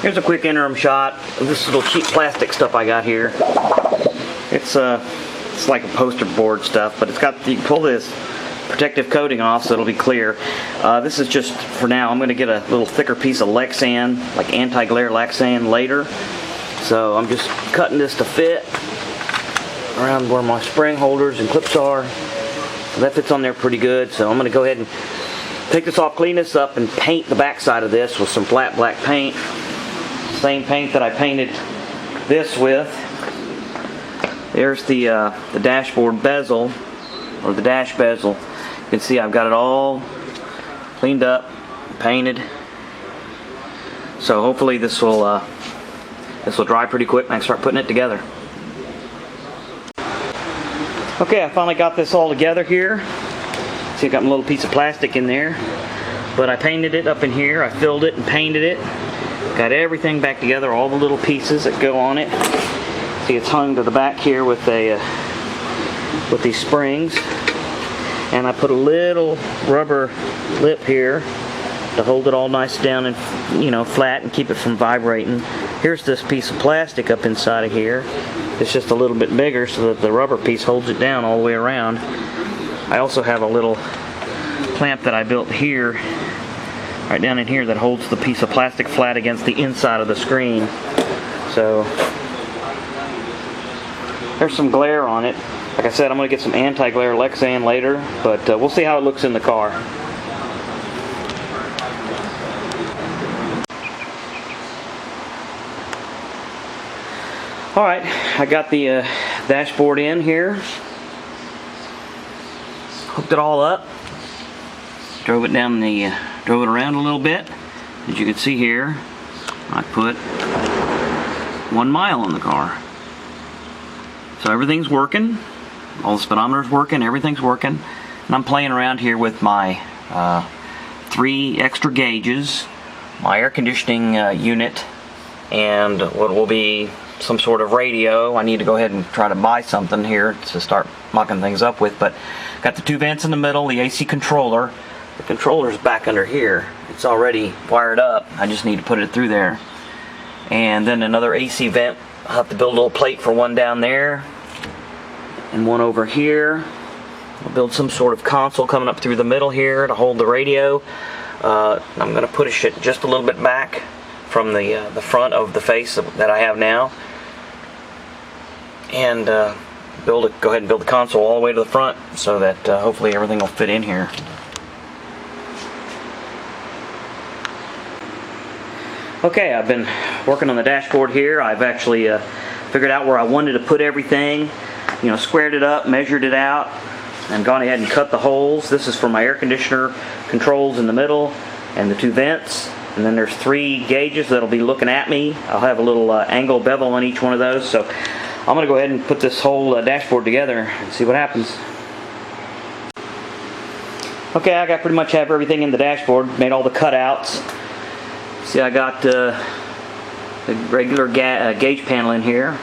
Here's a quick interim shot of this little cheap plastic stuff I got here. It's like a poster board stuff, but it's got, you can pull this protective coating off so it'll be clear. This is just for now. I'm going to get a little thicker piece of Lexan, like anti-glare Lexan later. So I'm just cutting this to fit around where my spring holders and clips are. So that fits on there pretty good. So I'm going to go ahead and take this off, clean this up, and paint the back side of this with some flat black paint. Same paint that I painted this with. There's the dashboard bezel, or the dash bezel. You can see I've got it all cleaned up, painted. So hopefully this will dry pretty quick and I can start putting it together. Okay, I finally got this all together here. See, I got my little piece of plastic in there, but I painted it up in here. I filled it and painted it. Got everything back together, all the little pieces that go on it. See, it's hung to the back here with these springs, and I put a little rubber lip here to hold it all nice down and flat and keep it from vibrating. Here's this piece of plastic up inside of here. It's just a little bit bigger so that the rubber piece holds it down all the way around. I also have a little clamp that I built here, right down in here, that holds the piece of plastic flat against the inside of the screen. So there's some glare on it. Like I said, I'm going to get some anti-glare Lexan later, but we'll see how it looks in the car. Alright, I got the dashboard in here. Hooked it all up. Drove it around a little bit. As you can see here, I put 1 mile on the car. So everything's working. All the speedometer's working, everything's working. And I'm playing around here with my 3 extra gauges, my air conditioning unit, and what will be some sort of radio. I need to go ahead and try to buy something here to start mocking things up with, but got the 2 vents in the middle, the AC controller. The controller's back under here. It's already wired up. I just need to put it through there. And then another AC vent. I'll have to build a little plate for one down there and one over here. I'll build some sort of console coming up through the middle here to hold the radio. I'm going to push it just a little bit back from the front of the face that I have now, and go ahead and build the console all the way to the front so that hopefully everything will fit in here. Okay, I've been working on the dashboard here. I've actually figured out where I wanted to put everything, squared it up, measured it out, and gone ahead and cut the holes. This is for my air conditioner controls in the middle and the 2 vents. And then there's 3 gauges that'll be looking at me. I'll have a little angle bevel on each one of those. So I'm going to go ahead and put this whole dashboard together and see what happens. Okay, I pretty much have everything in the dashboard. Made all the cutouts. See, I got the regular gauge panel in here.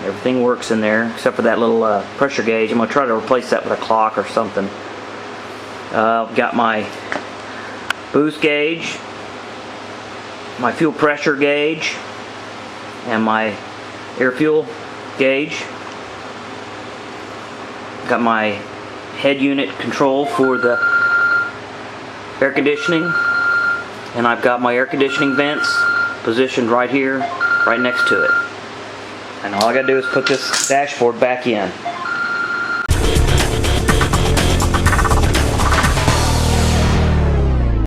Everything works in there except for that little pressure gauge. I'm going to try to replace that with a clock or something. I've got my boost gauge, my fuel pressure gauge, and my air fuel gauge. Got my head unit control for the air conditioning, and I've got my air conditioning vents positioned right here, right next to it. And all I gotta do is put this dashboard back in.